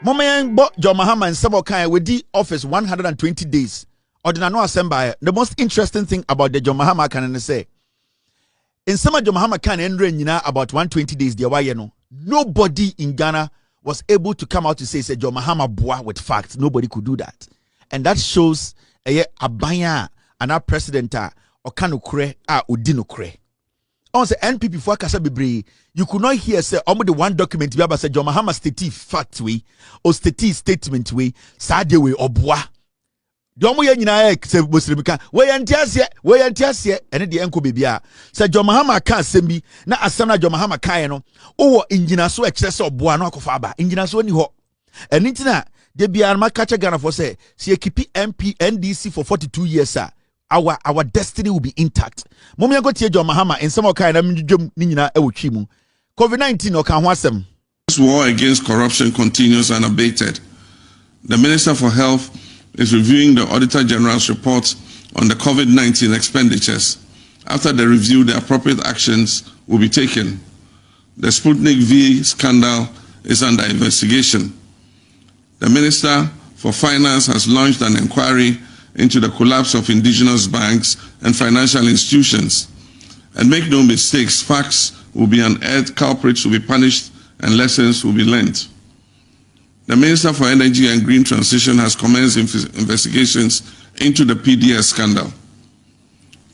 Mama yang bo John Mahama and some kind with the office 120 days. Or did I know assembly? The most interesting thing about the John Mahama can say. In some of John Mahama can end about 120 days, the why nobody in Ghana was able to come out to say John Mahama boa with facts. Nobody could do that. And that shows a banya and our president or kanukre udinukre. On the NPP for Kasabibre, you could not hear say almost the one document we have said John Mahama state fact way or state statement way, sade way or bois. Domo ye nyina e se bosiribika we yantiase ene de enko bebia se John Mahama kan sembi na asem na John Mahama kan no wo engyina so e kire se oboa no akofa aba engyina so ni ho eni ntina de bia ma kache Ghana for say se ekipi MP NDC for 42 years our destiny will be intact. Mommy go tie John Mahama in some kind na mdwom ni nyina e wotwi mu COVID-19 o kan ho asem. This war against corruption continues unabated. The Minister for Health is reviewing the Auditor General's report on the COVID-19 expenditures. After the review, the appropriate actions will be taken. The Sputnik V scandal is under investigation. The Minister for Finance has launched an inquiry into the collapse of indigenous banks and financial institutions. And make no mistakes, facts will be unearthed, culprits will be punished, and lessons will be learned. The Minister for Energy and Green Transition has commenced investigations into the PDS scandal.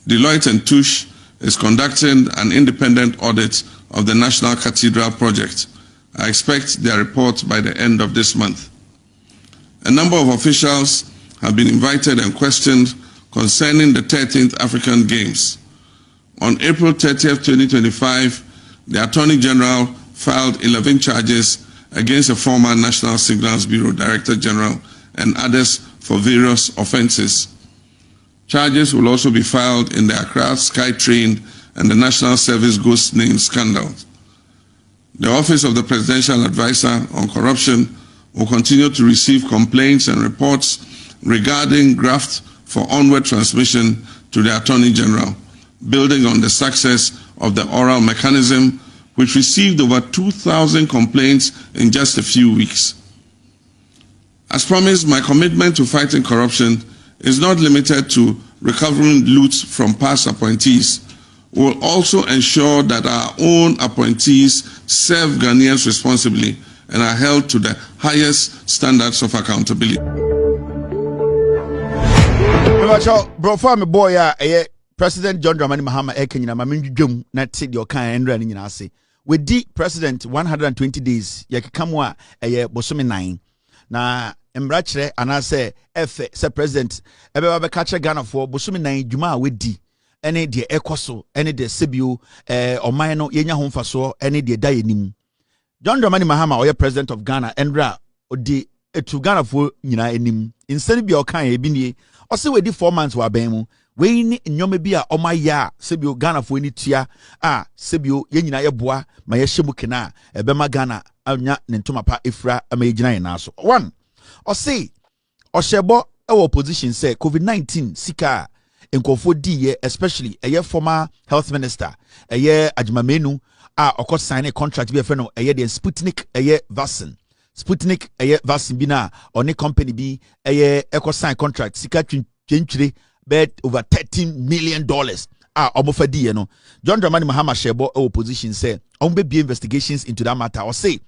Deloitte & Touche is conducting an independent audit of the National Cathedral project. I expect their report by the end of this month. A number of officials have been invited and questioned concerning the 13th African Games. On April 30th, 2025, the Attorney General filed 11 charges against a former National Signals Bureau Director General and others for various offenses. Charges will also be filed in the Accra SkyTrain and the National Service Ghost Name scandal. The Office of the Presidential Advisor on Corruption will continue to receive complaints and reports regarding graft for onward transmission to the Attorney General, building on the success of the oral mechanism, which received over 2,000 complaints in just a few weeks. As promised, my commitment to fighting corruption is not limited to recovering loot from past appointees. We will also ensure that our own appointees serve Ghanaians responsibly and are held to the highest standards of accountability. President John Dramani Mahama Ekenyina Mamindwum na tse de okan enra ni nyina ase. With the president 120 days yekekamwa bosomi 9 na embrachere anase efe se president ebeba be kache Ghana for bosomi 9 dwuma a wedi ene de ekoso ene de sebio oman no yenya ho mfaso ene de da yenim. John Dramani Mahama oye president of Ghana enra odi etu Ghana for nyina enim insani bi okan e bi nie ose wedi 4 months wa ban mu we ni nyome bi a omaya sebio Ghana fo ni tua sebio ye nyina ye boa ma ye hyemu kena ebema Ghana anya ne ntoma pa efra ama ye gina ye na so one o shebo e opposition say COVID-19 sika enkofo di ye especially eye former health minister eye Ajimamenu okọ sign a contract bi e fe no eye the Sputnik eye vaccine Sputnik eye vaccine bi na oni company bi eye ekọ sign contract sika twintwire bet over $13 million. Omofadi no. John Dramani Mahama Shebo opposition say be investigations into that matter or say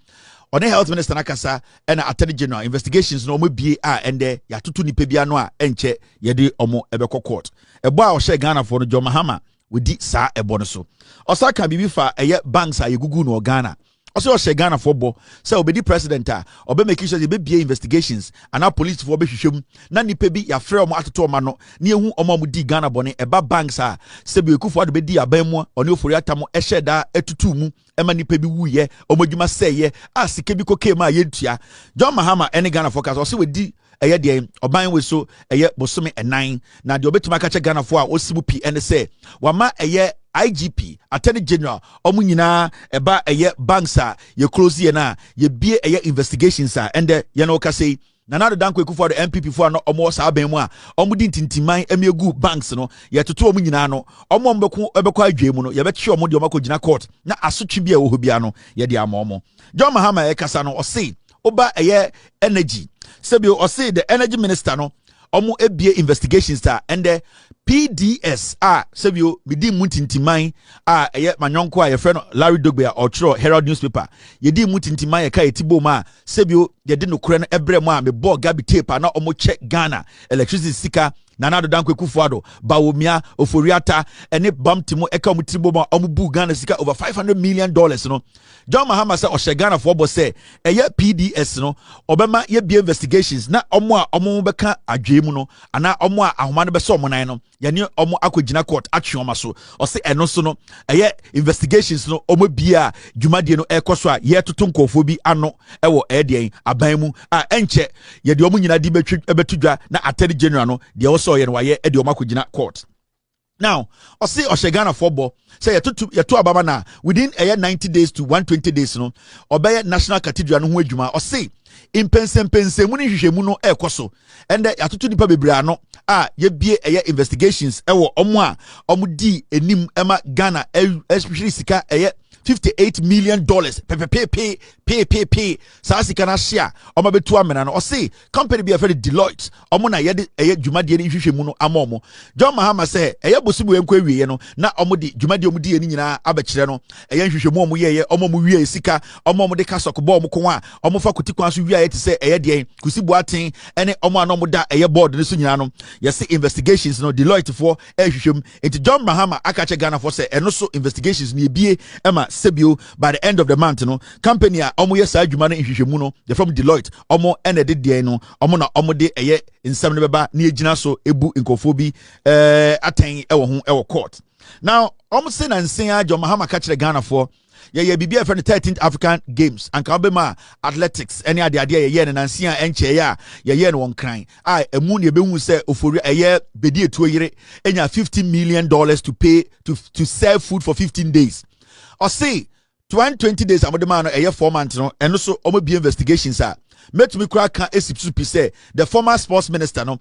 on the health minister nakasa and attorney general investigations no be and there ya tutu ni pebia no a enche yede omo ebeko court. Ebo a o share Ghana for no John Mahama we di sa ebo no so. Osaka bibi fa eye banks a yegugu no Ghana. Also share Ghana for bo say obedi president obe make sure be be investigations and our police for be hwehwem na nipa bi ya frɛ omo atoto ma no na ehu omo mu di Ghana bone eba banks a se be ekufu ado be di aban mu oni ofori atamo ehye da etutu mu ema nipa bi wuye omo dwuma seye a sike bi koke ma yentua John Mahama ene Ghana focus also we di eye de oban we so eye bosome 9 na de obetuma ka che Ghana for a osimu pi ene say wama eye IGP Attorney General omunyina eba eye banks a ye close ye na ye bie eye investigations a ende ye no ka say Nanado Danko Ekufu the MPP for no omo sa aban mu a omo di ntintiman emiegu banks no ye toto omunyina no omo mbeko ebeko adwe mu no ye beche omo de omo ko gina court na asotwe bia wo ho bia no ye de ama omo John Mahama e kasa no o say oba energy sebio ɔse the energy minister no omo ebie investigations ta and the PDS sebio bidi mutintiman manyonko a yefre no Larry Dogbe a ɔtwerɛ Herald newspaper yedi mutintiman ye ka etibo ma sebio yedi no kure no ebre mu a me ball gabi tape na omo check Ghana electricity sika Nana Dankwe Kufuado, Bawumia, Oforiata, and it bumped him Ekamutribo, Omubu Ghana Sika over $500 million. No, John Mahama said, or Ghana for say, a year PDS, no, Obama ye be investigations, na Omwa Omubeka, a Jemuno, and na Omwa Ahmanabeso Monano, Yanio Omo Akujina Court, Achiomaso, or say, and also no, a year investigations, no, Omobia, Jumadiano, Ekoswa, ye to Tunko Fobi, Ano, Ewo Eddie, Abaimu, Enche, Yadiomunina Dibe Ebetuja, na Attorney General, no, the also court. Now, I say Oshegana Fobo say you to Ababa within a year 90 days to 120 days, no, obey National Cathedral no Juma or say in pense muni muno koso and the atutu nipa bebrano ye be a investigations ewo omudi enim ema Ghana especially sika 58 million dollars pay sasika na share oma betu amena no say company be afraid Deloitte omo na ye dwumade ni hwehwe mu no amomo John Mahama say bosimu enko awie no na omo de dwumade omo de ni nyina abekire no hwehwe mu omo ye omo mu wie sika omo de kasoko bo omo ko a omo fa kotikwan so wie te say de kusi boaten ene omo anomo da board ne so nyina no ye say investigations no Deloitte for hwehwem enti John Mahama akache Ghana for say eno so investigations ni ebie ema sebio by the end of the month no company a omo yes adwuma no nhwehwemu no they from Deloitte omo ene de de no omo na omo de nsam ne beba na egina so ebu nkofo bi aten ewo court. Now omo say na nsen John Mahama ka kire Ghana for ye bibia for the 13th African Games and kabema athletics any ade ye na nsen enche ye no won kran emu ne be hu say ofori bedi etuo yire enya $50 million to pay to serve food for 15 days. Or say 20 days amodema no 4 months no eno so omo be investigations met me kra kan esipsupi say the former sports minister no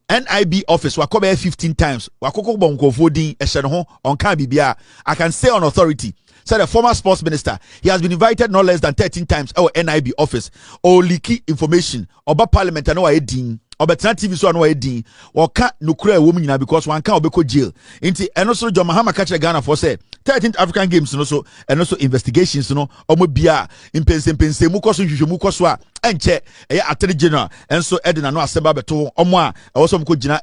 NIB office wakobe 15 times wakoko bonkofo din ehye no ho onka bibia I can say on authority said the former sports minister he has been invited no less than 13 times our NIB office or leaky information oba parliament no wa edin obetena TV so no wa edin woka nokura ewo mu nyina because one kan obeko jail nti eno so John Mahama ka kire Ghana for say 13th African Games no so eno so investigations no omo bia impense mu koso hwehwemu koso a enche Attorney General enso edina no aseba beto omo a ewo mko gina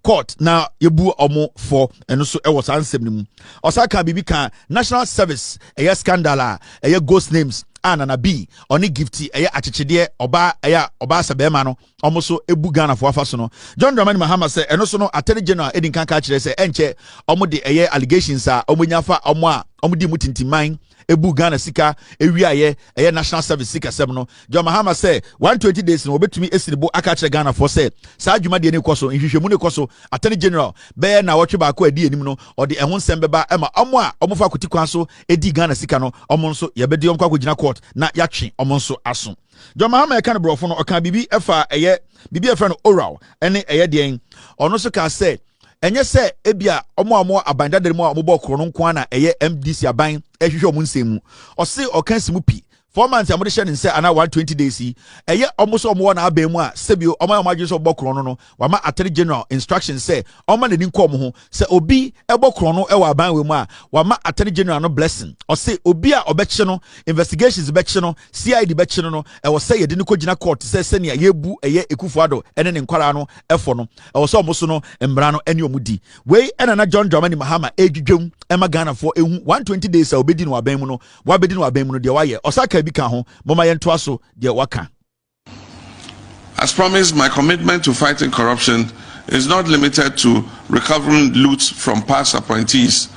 court na yebu omo for eno so ewo sansem nimu osaka bibi kan national service scandal ghost names Anana B oni gifty achichide oba sabema no omoso ebu Ghana for afaso no John Dramani Mahama say eno so no Attorney General edin kan ka kire say enche omo de allegations omo nyafa omo di mutintiman ebu Ghana sika ewiaye national service sika sem no John Mahama say 120 days no obetumi esiribo aka kire Ghana for say sa adwuma de ne koso nhwehwemu ne koso Attorney General be na wotwe ba ko adi enim no ode ehon sem beba ema omo fa kotikwan so edi Ghana sika no omo nso yebedi omkwa kogina court na yatwe omo nso aso John Mahama eka ne brofo no oka bibi efa bibi efa no oral ene den ono so ka say enye se ebia omo abanda de mu omo bɔ kro no nko na MDC aban ehwehwe omo nsemu o se okan simu pi 4 months amode hye ne se ana 120 days yi omo so omo na aban mu a sebio omo amagye so bɔ kro no wama Attorney General instruction se omo na ni nko omo ho se obi bɔ kro no wɔ aban we mu a wama Attorney General no blessing o se obi a obɛkye no investigations bɛkye no CID bɛkye no ɛwɔ se ye de ne kogina court se ne yebu Ekufuado ene ne nkwara no ɛfɔ no ɛwɔ se omo so no mbra no ene omo di we ena na John Dramani Mahama edwudwem ema Ghana for ehu 120 days a obedi no aban mu no wabedi no aban mu no de waye osaka As promised, my commitment to fighting corruption is not limited to recovering loot from past appointees.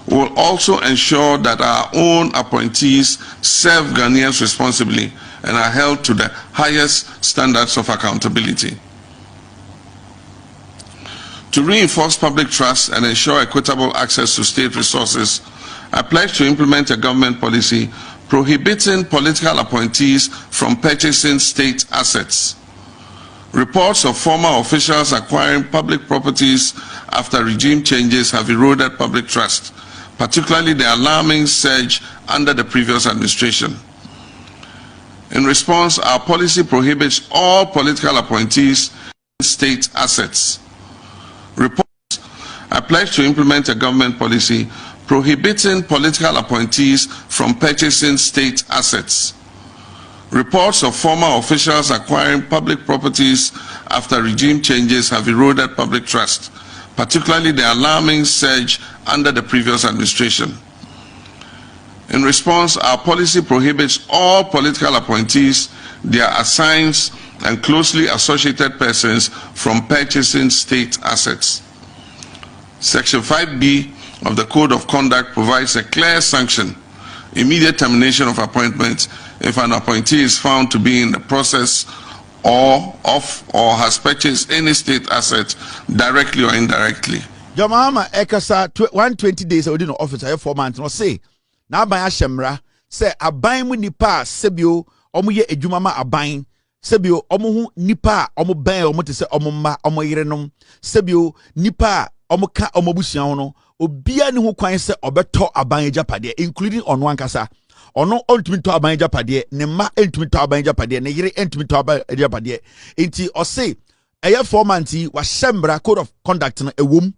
We will also ensure that our own appointees serve Ghanaians responsibly and are held to the highest standards of accountability. To reinforce public trust and ensure equitable access to state resources, I pledge to implement a government policy prohibiting political appointees from purchasing state assets. Reports of former officials acquiring public properties after regime changes have eroded public trust, particularly the alarming surge under the previous administration. In response, our policy prohibits all political appointees in state assets. Report, I pledge to implement a government policy prohibiting political appointees from purchasing state assets. Reports of former officials acquiring public properties after regime changes have eroded public trust, particularly the alarming surge under the previous administration. In response, our policy prohibits all political appointees, their assigns, and closely associated persons from purchasing state assets. Section 5B of the Code of Conduct provides a clear sanction, immediate termination of appointment if an appointee is found to be in the process or has purchased any state asset directly or indirectly. Mahama ekasa 120 days within the office 4 months no say na aban ahyemra say aban mu nipa sebio omo ye adwuma ma aban sebio omo hu nipa omo ban omo te se omo mma omo yerenom sebio nipa omo ka omo busua ho no obia ne ho kwan se obeto aban agapade including ono ankasa ono ontumi to aban agapade ne mma entumi to aban agapade ne yere entumi to aban agapade enti o say eye 4 months wa hyemra code of conduct no ewom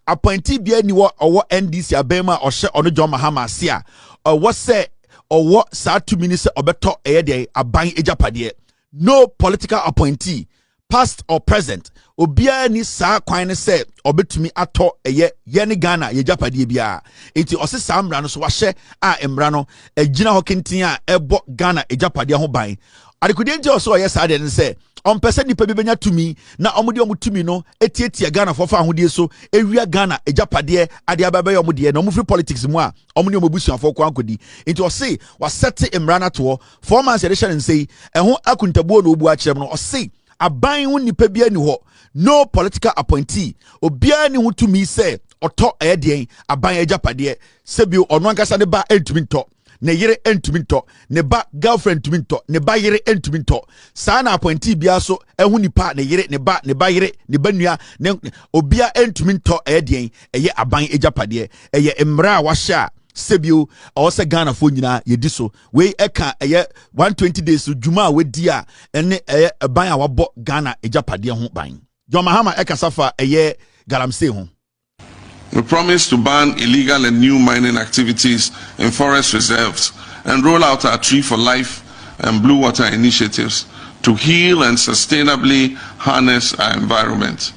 appointee bia ni wo NDC abema ohye ono John Mahama sia wo se owo saa 2 minutes obeto eye de aban agapade no political appointee past or present obia ni saa kwan ne se obetumi ato eye ye ne Ghana ye japade bia enti ose saa mra no so wahye a emra no agina ho kentin a ebo Ghana ejapade ho ban adekudie nti oso ye saa de ne se ompese nipa bi benya tumi na omudi omutumi no etietie Ghana fofa ahodie so ewia Ghana ejapade ade ababe omudie na omufri politics mu a omuni omobusuafo kwa ankodi enti ose wasete emra na to 4 months edition say eho akuntabuo no obu a kyerem no ose aban hu nipa bia ni ho no political appointee obia ni hu tumi se oto edien aban agapade sebio ono ankasa ne ba entumi nto ne yere entumi nto ne ba girlfriend entumi nto ne ba yere entumi nto saa na appointee bia so ehu nipa ne yere ne ba yere ne banua ne obia entumi nto edien eye aban agapade eye emra washa sebio awose Ghana fo nyina yedi so we eka eye 120 days djuma we di a ene eye ban a wabo Ghana ejapade ho ban John Mahama eka safa eye galamsey ho. We promise to ban illegal and new mining activities in forest reserves and roll out our Tree for Life and Blue Water initiatives to heal and sustainably harness our environment.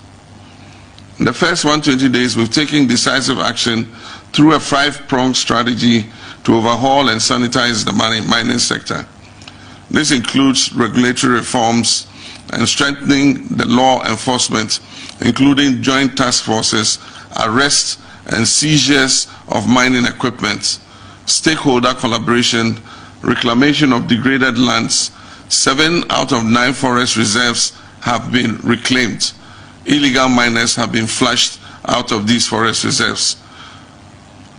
In the first 120 days, we've taken decisive action through a 5-pronged strategy to overhaul and sanitize the mining sector. This includes regulatory reforms and strengthening the law enforcement, including joint task forces, arrests and seizures of mining equipment, stakeholder collaboration, reclamation of degraded lands. 7 out of 9 forest reserves have been reclaimed. Illegal miners have been flushed out of these forest reserves.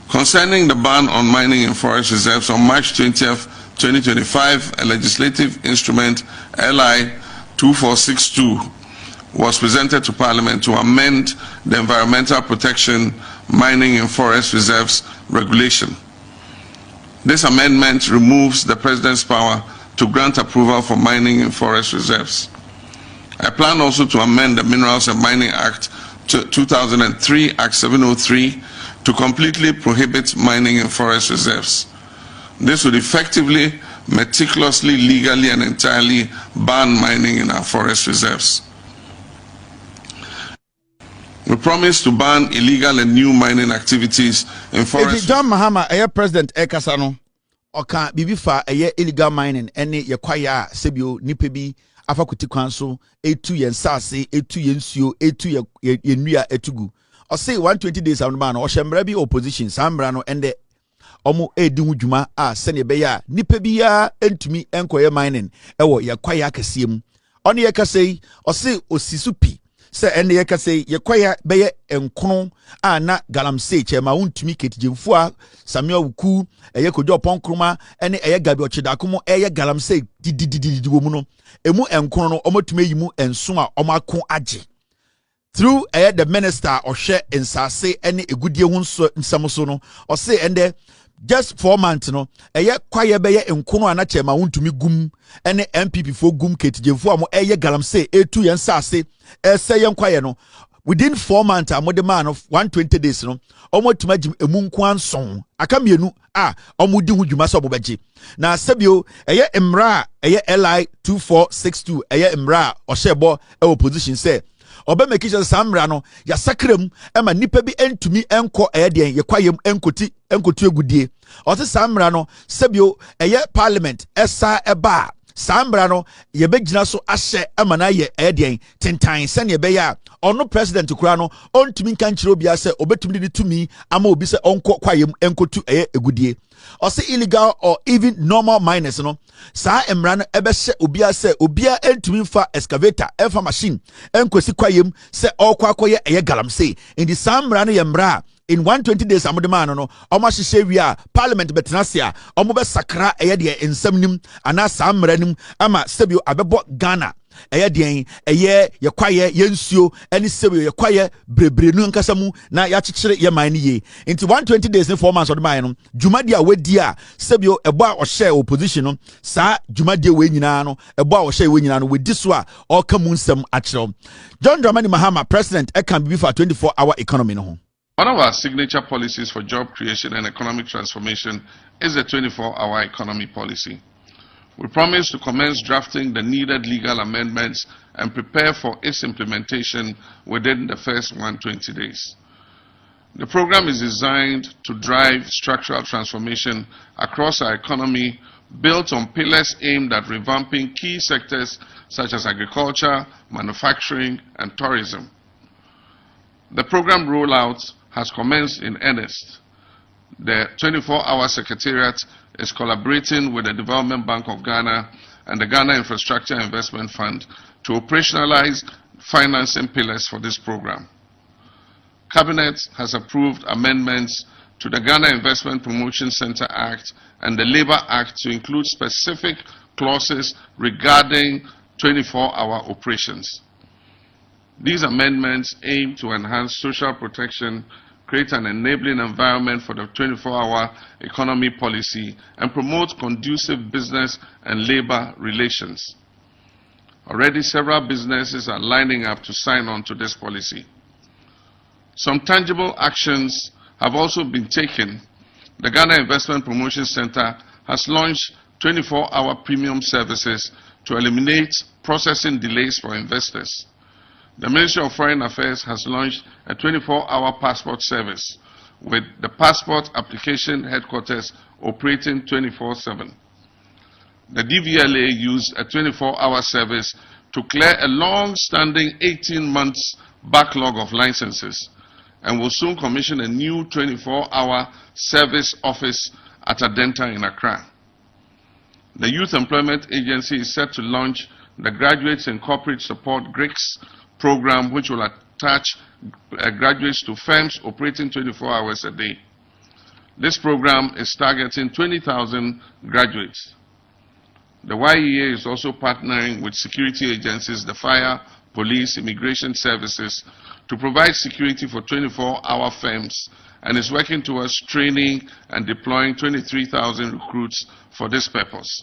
Concerning the ban on mining in forest reserves, on March 20th, 2025, a legislative instrument, LI 2462, was presented to Parliament to amend the Environmental Protection Mining in Forest Reserves Regulation. This amendment removes the President's power to grant approval for mining in forest reserves. I plan also to amend the Minerals and Mining Act 2003, Act 703, to completely prohibit mining in forest reserves. This would effectively, meticulously, legally, and entirely ban mining in our forest reserves. We promise to ban illegal and new mining activities in forest. John Mahama, President Ekasano, oka bibifa illegal mining, any yakwaya sebio nipebi afakuti kwanso etu yensase etu yensuo etu yenua etugu. O say 120 days amba no ohemra bi opposition samra no ende omo edi hu dwuma a sene be ya nipa bi ya entumi enkoye mining ewo yakwaya akasiem. Oni yakasei o say osisu pi se ende yakasei yakwaya be ye enkono a na galamsey chema untumi ketijemfu a Samuel Wuku eye kojo ponkroma ene eye gabi ochidakomo eye galamsey didididi wo mu no emu enkono no omotumi yimu enso a omako age through the minister or share in sase any egudie hu nsam so no or say ende just 4 months no eye kwaye beye nkono ana chema wontumi gum ene MPP fo gum ketijefo amo eye galamse etu yen sase ese yen kwaye no within 4 months amode man of 120 days no omo tumagim emu nko anson aka mienu omo di hu dwuma so bobeje na sebio eye emra eye LI 2462 eye emra ohyebo e opposition say obe make sure samra no ya sakrem ema nipa bi entumi enko eyeden ye kwayem enkoti egudie ose samra no sebio eye parliament esa eba samra no ye begina so ahye ema na ye eyeden tentan se ne be ya ono president kura no ontumi nka nchire obi ase obetumi de tumi ama obi se onko kwayem enkotu eye egudie ose illegal or even normal miners no sa emran ebe hye obi ase obia entumi fa excavator efa machine enkosi kwayem se okwakoye eye galamse indi samra no ye mra in 120 days amode man no omo hye wi a parliament betenasia omo be sakra eye de ensamnim ana samra nim ama sebio abebo Ghana eye den eye ye kwaye ye nsuo eni sebio ye kwaye brebrenu nkasa mu na ya chichire ye man ye into 120 days in 4 months of man no jumadi a wedi a sebio ebo a ohye opposition no sa jumadi we nyina no ebo a ohye we nyina no wedi so a okamu nsem akire John Dramani Mahama president e can be for 24-hour economy no ho. One of our signature policies for job creation and economic transformation is the 24-hour economy policy. We promise to commence drafting the needed legal amendments and prepare for its implementation within the first 120 days. The program is designed to drive structural transformation across our economy, built on pillars aimed at revamping key sectors such as agriculture, manufacturing, and tourism. The program rollout has commenced in earnest. The 24-hour secretariat is collaborating with the Development Bank of Ghana and the Ghana Infrastructure Investment Fund to operationalize financing pillars for this program. Cabinet has approved amendments to the Ghana Investment Promotion Center Act and the Labour Act to include specific clauses regarding 24-hour operations. These amendments aim to enhance social protection, create an enabling environment for the 24-hour economy policy, and promote conducive business and labor relations. Already several businesses are lining up to sign on to this policy. Some tangible actions have also been taken. The Ghana Investment Promotion Center has launched 24-hour premium services to eliminate processing delays for investors. The Ministry of Foreign Affairs has launched a 24-hour passport service with the passport application headquarters operating 24/7. The DVLA used a 24-hour service to clear a long-standing 18 months backlog of licenses and will soon commission a new 24-hour service office at Adenta in Accra. The Youth Employment Agency is set to launch the Graduates in Corporate Support GRICS program, which will attach graduates to firms operating 24 hours a day. This program is targeting 20,000 graduates. The YEA is also partnering with security agencies, the fire, police, immigration services, to provide security for 24-hour firms and is working towards training and deploying 23,000 recruits for this purpose.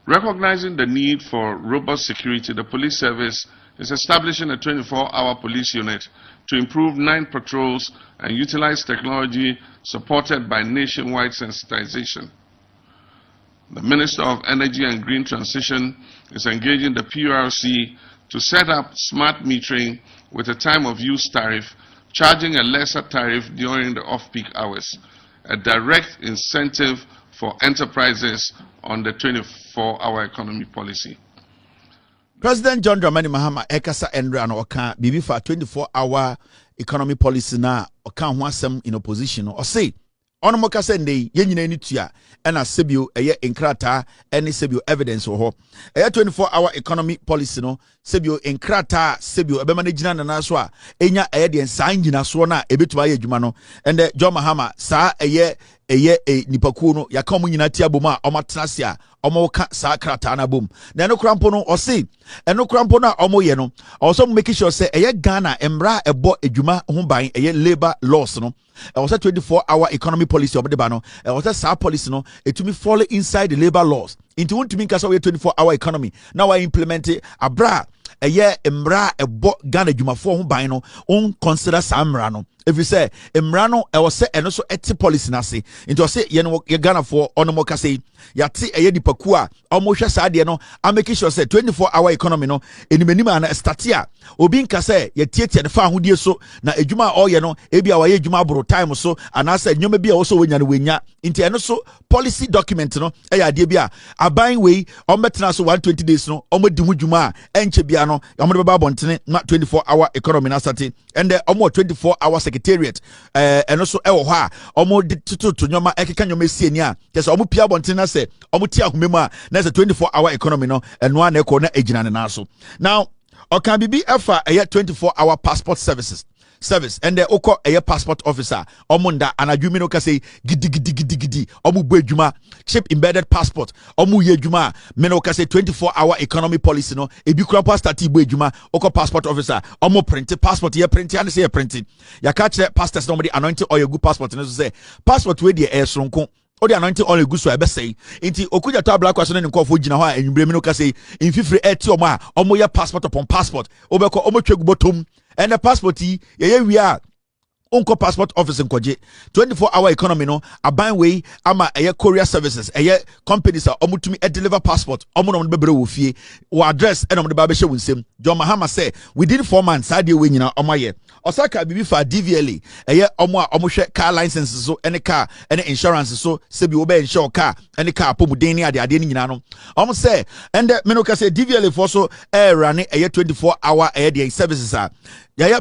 Recognizing the need for robust security, the police service is establishing a 24-hour police unit to improve 9 patrols and utilize technology supported by nationwide sensitization. The Minister of Energy and Green Transition is engaging the PURC to set up smart metering with a time of use tariff, charging a lesser tariff during the off-peak hours, a direct incentive for enterprises on the 24-hour economy policy. President John Dramani Mahama ekasa endra na oka bibi for 24-hour economy policy na oka ho asem in opposition o say ono moka se ndey yenyina ni tua na sebio eye enkrata ene sebio evidence ho eye 24-hour economy policy no sebio enkrata sebio ebe managina na so a enya eye de san nyina so na ebetuma ye adwuma no ende John Mahama sa eye nipakuo no yaka omo nyina tia boma omatena se a omo ka saa krata na bom na no krampo no ɔse eno krampo na omo ye no also make sure say eye Ghana emra ebo edwuma ho ban eye labor laws no was a 24-hour economy policy of the bano. Was a SAR policy no. It to me fall inside the labor laws. Into one to me because we 24-hour economy. Now I implement it. Abra a year embra a bo Ghana juma for bino on consider samrano. If you say emrano, I was say and also eti policy nasi. Into say ye Ghana for onomoka say yati a ye di pakua almost sadi no. I'm making sure say 24-hour economy no. In minima na statia. Obin kase ye tietia the fan who so na ejuma all ye no. Ebi awaye juma bro time so and I said you may be also wenya into and also policy document no. Eya de bia aban we ombetena so 120 days no. Omo di juma enche bia no. Omo de baba bontene na 24-hour economy na sati and the omo 24-hour secretariat and also ewo ha omo de tutu to nyoma ekeka nyoma sie ni a kese omo pia bontene say omo tia ahumemu a na 24-hour economy no eno na ekọ na ejina ne na so now okan bibi efa 24-hour passport service and the oko a passport officer omunda anadwumi no ka say gidi omu bu adwuma chip embedded passport omu ye adwuma me no ka say 24-hour economy policy no ebi kura pa start bu adwuma oko passport officer omu print passport ye print and say print ya ka kire pastors no dey anointing oil good passport no say passport we dey sonko o dey anointing oil good so e be say nti okuja to abla kwaso ne nkofo gina ho a enwumbre me no ka say infifre eti omo ye passport upon passport obeko omo twegu botom and the passport we are unko passport office nkoje 24-hour economy no aban way ama courier services companies are omutumi deliver passport omo no bebre wo fie wo address and omo de ba be she wunsem John Mahama say within 4 months ade we nyina omo ye osaka bibi fa DVLA omo a omo hwe car license so any car any insurance so se bi wo be insure car any car pomuden ni ade ni nyina no omo say and me no ka say DVLA for so run 24-hour the services are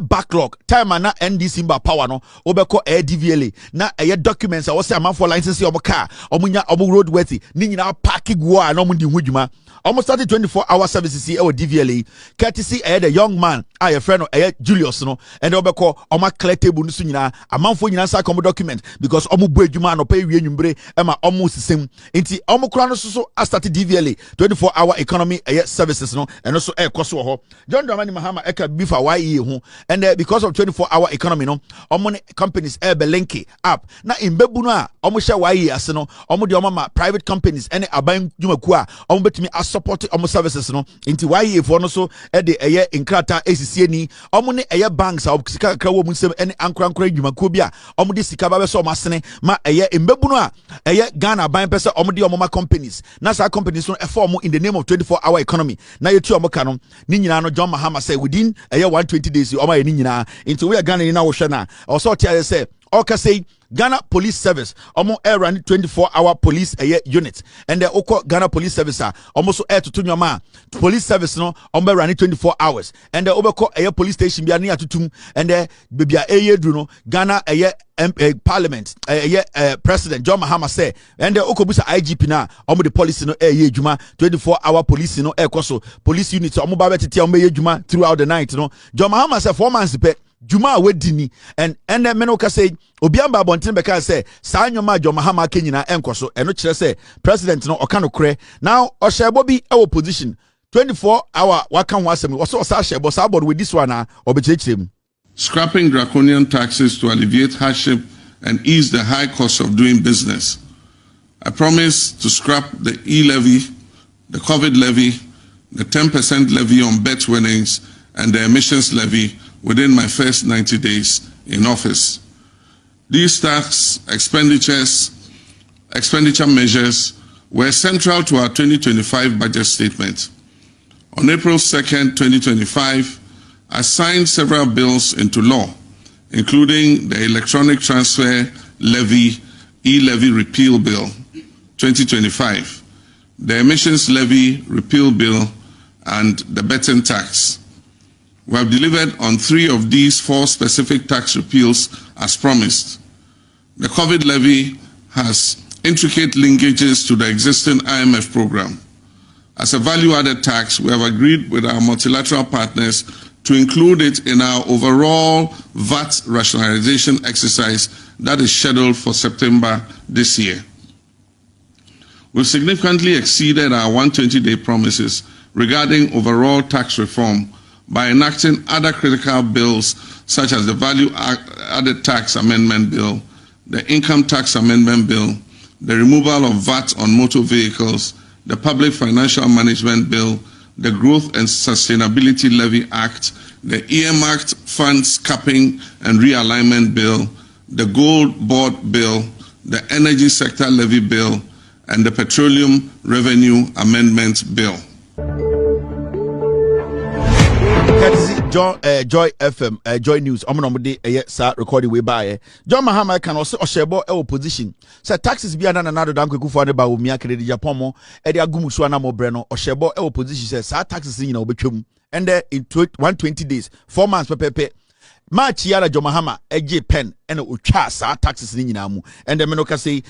backlog time na NDC mba power no obeko DVLA na documents a say am for license omo car omunya omo road worthy ni nyina park go a no mu di hudwuma almost started 24-hour services here or DVLA courtesy the young man your friend Julius no and obeko omo clear table no so nyina amanfo nyina sa come document because omo bu adwuma no pay wie nwumbre ema omo sisem nti omo kura no so started DVLA 24-hour economy services no and also koso ho John Dramani Mahama eka bifa YE ho and because of 24-hour economy no omo companies belinki app na imbebu no a omo hye YE ase no omo de omo ma private companies any aban dwumaku a omo betimi support omo services no nti YE for no so de inkrata esisie ni omo ne banks a sika kakra wo munsem any ankrankra dwumaku bia omo de sika ba be so omo asene ma imbebu no a Ghana ban pese omo de omo ma companies na sa companies no form in the name of 24-hour economy na yetu omo ka no ni nyina no John Mahama say within 120 days omo ye ni nyina nti we Ghana ni na wo hwe na also tell say oka say Ghana Police Service omo run 24-hour police unit and the oko Ghana Police Service almost to nyoma police service no omo run 24 hours and the obeko police station bia na atutum and the bibia dru no Ghana parliament president John Mahama say and the oko busa IGP na omo the police no juma 24-hour police no ekoso police unit omo ba betete omo juma throughout the night no John Mahama say 4 months pe Juma wedini and then menoka say obiamba bontin beka say saa nyoma John Mahama kenyina enkoso eno kire say president no oka no kre now oshebo bi e position 24-hour waka ho asem so sa shebo sa board with this one obekirikirem scrapping draconian taxes to alleviate hardship and ease the high cost of doing business. I promise to scrap the e-levy, the COVID levy, the 10% levy on bet winnings and the emissions levy within my first 90 days in office. These tax expenditure measures were central to our 2025 budget statement. On April 2nd, 2025, I signed several bills into law, including the Electronic Transfer Levy e-levy repeal bill 2025, the emissions levy repeal bill, and the betting tax. We have delivered on 3 of these 4 specific tax repeals as promised. The COVID levy has intricate linkages to the existing IMF program. As a value-added tax, we have agreed with our multilateral partners to include it in our overall VAT rationalization exercise that is scheduled for September this year. We significantly exceeded our 120-day promises regarding overall tax reform by enacting other critical bills such as the Value Added Tax Amendment Bill, the Income Tax Amendment Bill, the removal of VAT on motor vehicles, the Public Financial Management Bill, the Growth and Sustainability Levy Act, the Earmarked Funds Capping and Realignment Bill, the Gold Board Bill, the Energy Sector Levy Bill, and the Petroleum Revenue Amendment Bill. Joy FM, Joy News. I'm going to say recording way by John Mahama can also share opposition. Say taxes be another than Kufu and Bawumia credit Japomo, Edia Gumuswana Mobreno, or Shebo opposition says taxes in Obechum, and in 120 days, 4 months per pepe. March yara John Mahama, pen, and ucha sa taxes in Namu, and the Menoka say